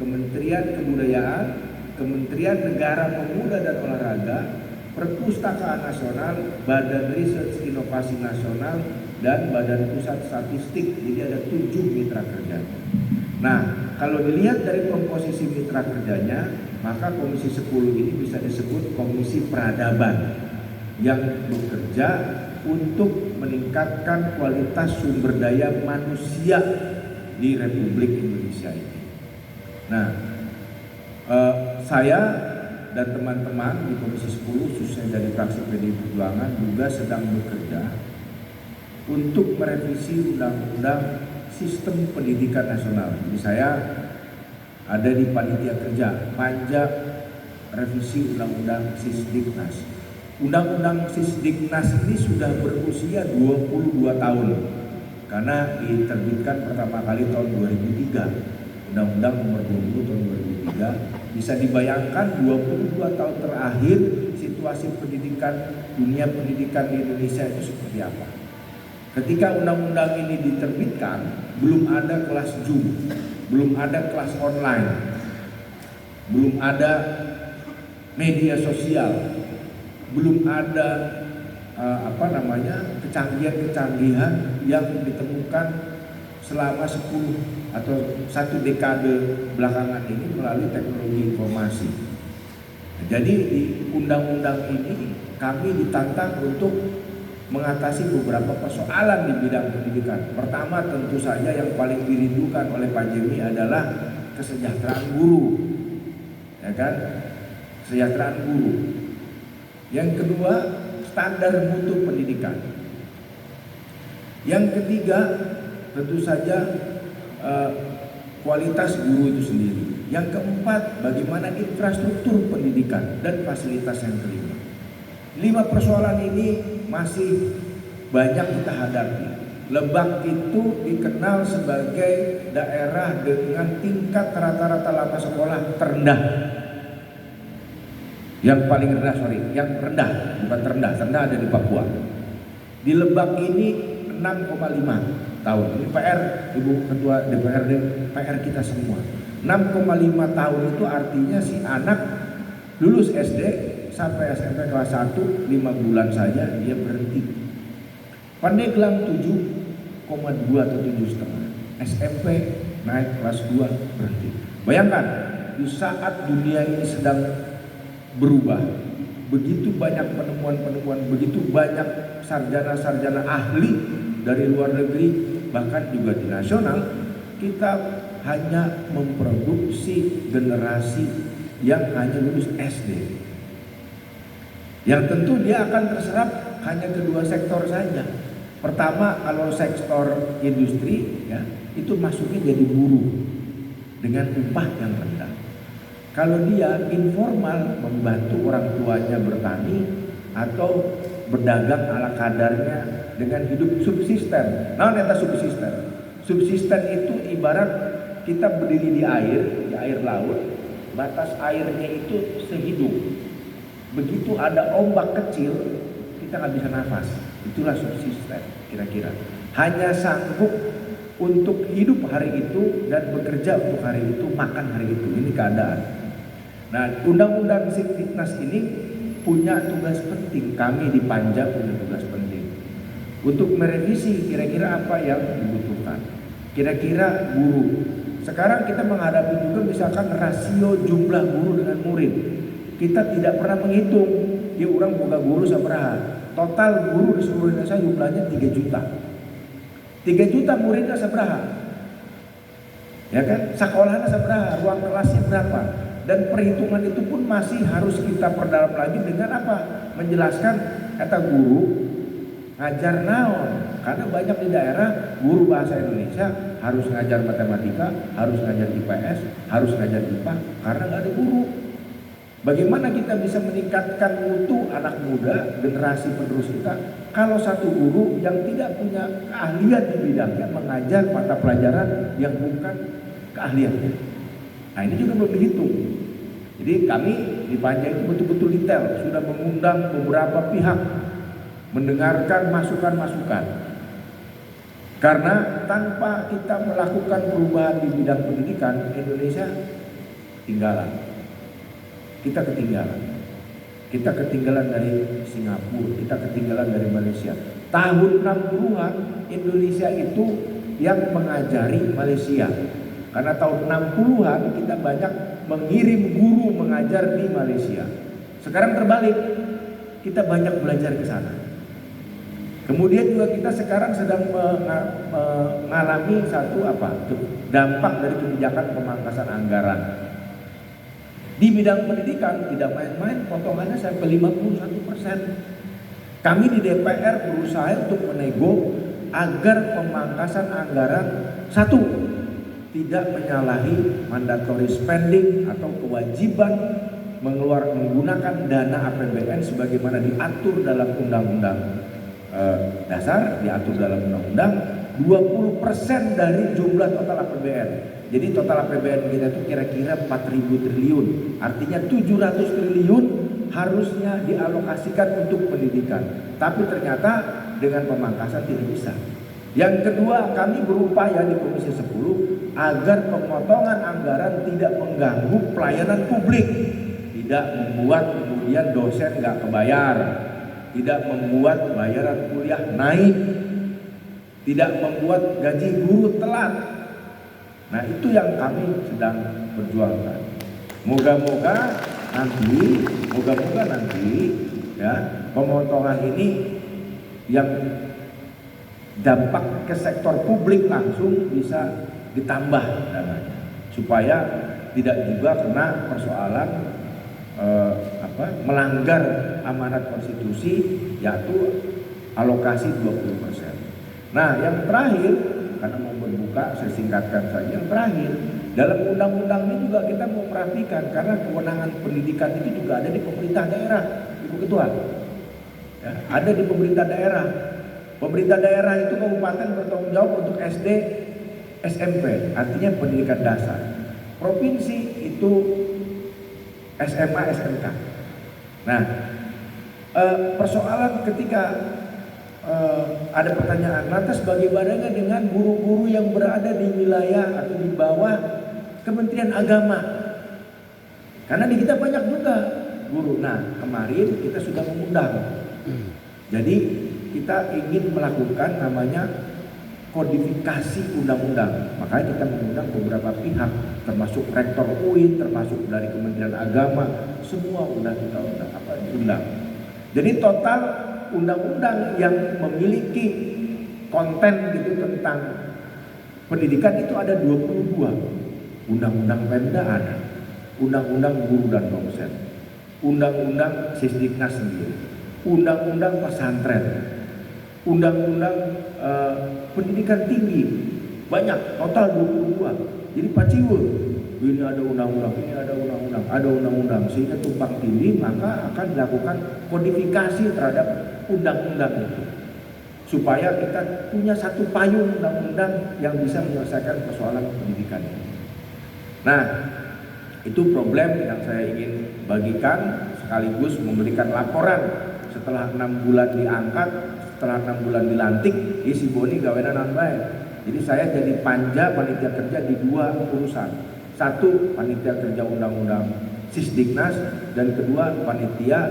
Kementerian Kebudayaan, Kementerian Negara Pemuda dan Olahraga, Perpustakaan Nasional, Badan Riset Inovasi Nasional, dan Badan Pusat Statistik. Jadi ada 7 mitra kerja. Nah, kalau dilihat dari komposisi mitra kerjanya, maka Komisi 10 ini bisa disebut Komisi Peradaban yang bekerja untuk meningkatkan kualitas sumber daya manusia di Republik Indonesia ini. Nah, saya dan teman-teman di Komisi 10 khususnya dari fraksi PDI Perjuangan juga sedang bekerja untuk merevisi Undang-Undang Sistem Pendidikan Nasional. Jadi saya ada di panitia kerja panja revisi Undang-Undang Sisdiknas. Undang-Undang Sisdiknas ini sudah berusia 22 tahun karena diterbitkan pertama kali tahun 2003. Undang-Undang nomor 20 tahun 2003. Bisa dibayangkan 22 tahun terakhir situasi pendidikan, dunia pendidikan di Indonesia itu seperti apa. Ketika undang-undang ini diterbitkan, belum ada kelas Zoom, belum ada kelas online, belum ada media sosial, belum ada kecanggihan-kecanggihan yang ditemukan selama 10 atau 1 dekade belakangan ini melalui teknologi informasi. Jadi di undang-undang ini kami ditantang untuk mengatasi beberapa persoalan di bidang pendidikan. Pertama, tentu saja yang paling dirindukan oleh Pak Jemi adalah kesejahteraan guru, ya kan? Kesejahteraan guru. Yang kedua, standar mutu pendidikan. Yang ketiga, tentu saja kualitas guru itu sendiri. Yang keempat, bagaimana infrastruktur pendidikan dan fasilitas yang kelima. 5 persoalan ini masih banyak kita hadapi. Lebak itu dikenal sebagai daerah dengan tingkat rata-rata lama sekolah terendah. Yang paling rendah, yang rendah, bukan terendah, terendah ada di Papua. Di Lebak ini 6,5 tahun. Ini PR Ibu Ketua DPRD, PR kita semua. 6,5 tahun itu artinya si anak lulus SD sampai SMP kelas 1 5 bulan saja dia berhenti. Pandeglang 7,2 atau 7,5. SMP naik kelas 2 berhenti. Bayangkan di saat dunia ini sedang berubah, begitu banyak penemuan-penemuan, begitu banyak sarjana-sarjana ahli dari luar negeri, bahkan juga di nasional, kita hanya memproduksi generasi yang hanya lulus SD. Yang tentu dia akan terserap hanya kedua sektor saja. Pertama, kalau sektor industri, ya, itu masuknya jadi buruh dengan upah yang rendah. Kalau dia informal, membantu orang tuanya bertani atau berdagang ala kadarnya dengan hidup subsisten. Nah, eta subsisten. Subsisten itu ibarat kita berdiri di air laut, batas airnya itu sehidup. Begitu ada ombak kecil, kita nggak bisa nafas. Itulah subsisten kira-kira. Hanya sanggup untuk hidup hari itu dan bekerja untuk hari itu, makan hari itu. Ini keadaan. Nah, Undang-Undang Sisdiknas ini punya tugas penting. Kami di Panja punya tugas penting untuk merevisi kira-kira apa yang dibutuhkan. Kira-kira guru. Sekarang kita menghadapi juga misalkan rasio jumlah guru dengan murid. Kita tidak pernah menghitung dia orang buka guru sabaraha. Total guru di seluruh Indonesia jumlahnya 3 juta. 3 juta muridnya sabaraha. Ya kan? Sekolahnya sabaraha, ruang kelasnya berapa? Dan perhitungan itu pun masih harus kita perdalam lagi dengan apa? Menjelaskan kata guru ngajar naon. Karena banyak di daerah guru bahasa Indonesia harus ngajar matematika, harus ngajar IPS, harus ngajar IPA karena nggak ada guru. Bagaimana kita bisa meningkatkan mutu anak muda, generasi penerus kita, kalau satu guru yang tidak punya keahlian di bidangnya mengajar mata pelajaran yang bukan keahliannya. Nah, ini juga belum dihitung. Jadi kami di Panja itu betul-betul detail, sudah mengundang beberapa pihak mendengarkan masukan-masukan. Karena tanpa kita melakukan perubahan di bidang pendidikan, Indonesia ketinggalan. Kita ketinggalan. Kita ketinggalan dari Singapura, kita ketinggalan dari Malaysia. Tahun 60-an Indonesia itu yang mengajari Malaysia. Karena tahun 60-an kita banyak mengirim guru mengajar di Malaysia. Sekarang terbalik, kita banyak belajar ke sana. Kemudian juga kita sekarang sedang mengalami satu dampak dari kebijakan pemangkasan anggaran. Di bidang pendidikan tidak main-main, potongannya sampai 51%. Kami di DPR berusaha untuk menego agar pemangkasan anggaran satu, tidak menyalahi mandatory spending atau kewajiban menggunakan dana APBN sebagaimana diatur dalam undang-undang dasar, diatur dalam undang-undang 20% dari jumlah total APBN. Jadi total APBN kita itu kira-kira 4.000 triliun. Artinya 700 triliun harusnya dialokasikan untuk pendidikan. Tapi ternyata dengan pemangkasan tidak bisa. Yang kedua, kami berupaya di Komisi 10 agar pemotongan anggaran tidak mengganggu pelayanan publik. Tidak membuat kemudian dosen nggak kebayar. Tidak membuat bayaran kuliah naik. Tidak membuat gaji guru telat. Nah, itu yang kami sedang perjuangkan. Moga-moga nanti ya, pemotongan ini yang dampak ke sektor publik langsung bisa ditambah dananya supaya tidak juga kena persoalan melanggar amanat konstitusi, yaitu alokasi 20%. Nah, yang terakhir, karena mau berbuka saya singkatkan saja, yang terakhir dalam undang-undang ini juga kita mau perhatikan karena kewenangan pendidikan itu juga ada di pemerintah daerah, Ibu Ketua. Ya, ada di pemerintah daerah. Pemerintah daerah itu kabupaten bertanggung jawab untuk SD, SMP, artinya pendidikan dasar. Provinsi itu SMA, SMK. Nah, persoalan ketika ada pertanyaan, lantas bagaimana dengan guru-guru yang berada di wilayah atau di bawah Kementerian Agama? Karena di kita banyak juga guru. Nah, kemarin kita sudah mengundang. Jadi kita ingin melakukan namanya kodifikasi undang-undang. Makanya kita mengundang beberapa pihak, termasuk Rektor UIN, termasuk dari Kementerian Agama, semua kita undang. Jadi total undang-undang yang memiliki konten gitu tentang pendidikan itu ada 22. Undang-undang Pemda ada, undang-undang guru dan dosen, undang-undang Sisdiknas sendiri, undang-undang pesantren, undang-undang pendidikan tinggi, banyak, total 22. Jadi paciwur, ini ada undang-undang, ini ada undang-undang, ada undang-undang, sehingga tumpang tindih, maka akan dilakukan kodifikasi terhadap undang-undang itu supaya kita punya satu payung undang-undang yang bisa menyelesaikan persoalan pendidikan ini. Nah, itu problem yang saya ingin bagikan sekaligus memberikan laporan setelah 6 bulan diangkat, setelah 6 bulan dilantik, si Boni gawenan nambah. Jadi saya jadi panja panitia kerja di 2 urusan. Satu, panitia kerja undang-undang Sisdiknas, dan kedua panitia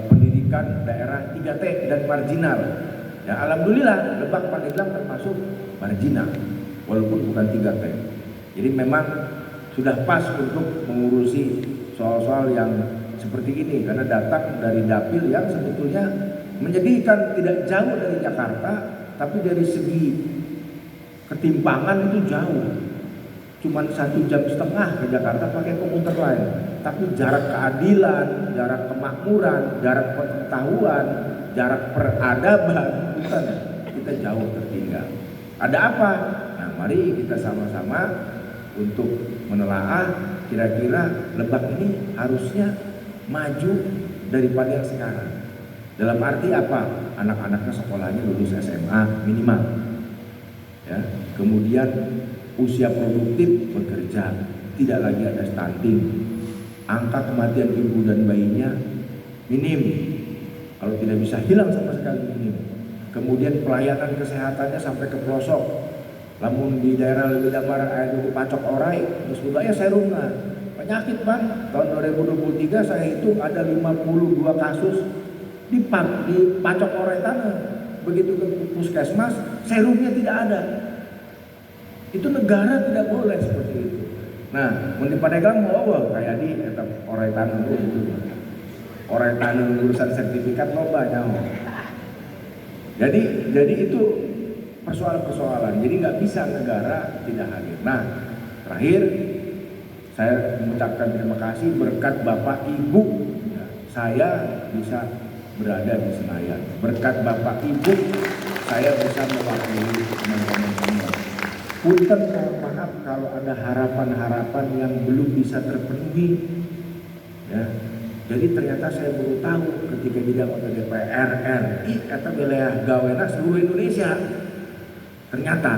pendidikan daerah 3T dan marginal. Ya, alhamdulillah Lebak Pandeglang termasuk marginal walaupun bukan 3T. Jadi memang sudah pas untuk mengurusi soal-soal yang seperti ini karena datang dari dapil yang sebetulnya menyedihkan, tidak jauh dari Jakarta, tapi dari segi ketimpangan itu jauh. Cuman 1,5 jam ke Jakarta pakai komuter lain. Tapi jarak keadilan, jarak kemakmuran, jarak pengetahuan, jarak peradaban, bukan, kita jauh tertinggal. Ada apa? Nah, mari kita sama-sama untuk menelaah kira-kira Lebak ini harusnya maju daripada yang sekarang. Dalam arti apa? Anak-anaknya sekolahnya lulus SMA minimal. Ya, kemudian usia produktif bekerja, tidak lagi ada stunting. Angka kematian ibu dan bayinya minim. Kalau tidak bisa hilang sama sekali minim. Kemudian pelayanan kesehatannya sampai ke pelosok. Namun di daerah lebih damar air pacok orai, terus budaya serumna. penyakit Bang. Tahun 2023 saya itu ada 52 kasus di Pacok Oretana. Begitu ke puskesmas, serumnya tidak ada. Itu negara tidak boleh seperti itu. Nah, mun di Pandeglang mau kayak di eta Oretana itu. Oretana urusan sertifikat loba nyaho. Jadi itu persoalan-persoalan. Jadi nggak bisa negara tidak hadir. Nah, terakhir saya mengucapkan terima kasih berkat Bapak Ibu, ya, saya bisa berada di Senayan. Berkat Bapak Ibu, saya bisa mewakili teman-teman semua. Punten, mohon maaf kalau ada harapan-harapan yang belum bisa terpenuhi. Ya, jadi ternyata saya baru tahu ketika jadi anggota DPR RI kata wilayah gawena seluruh Indonesia. Ternyata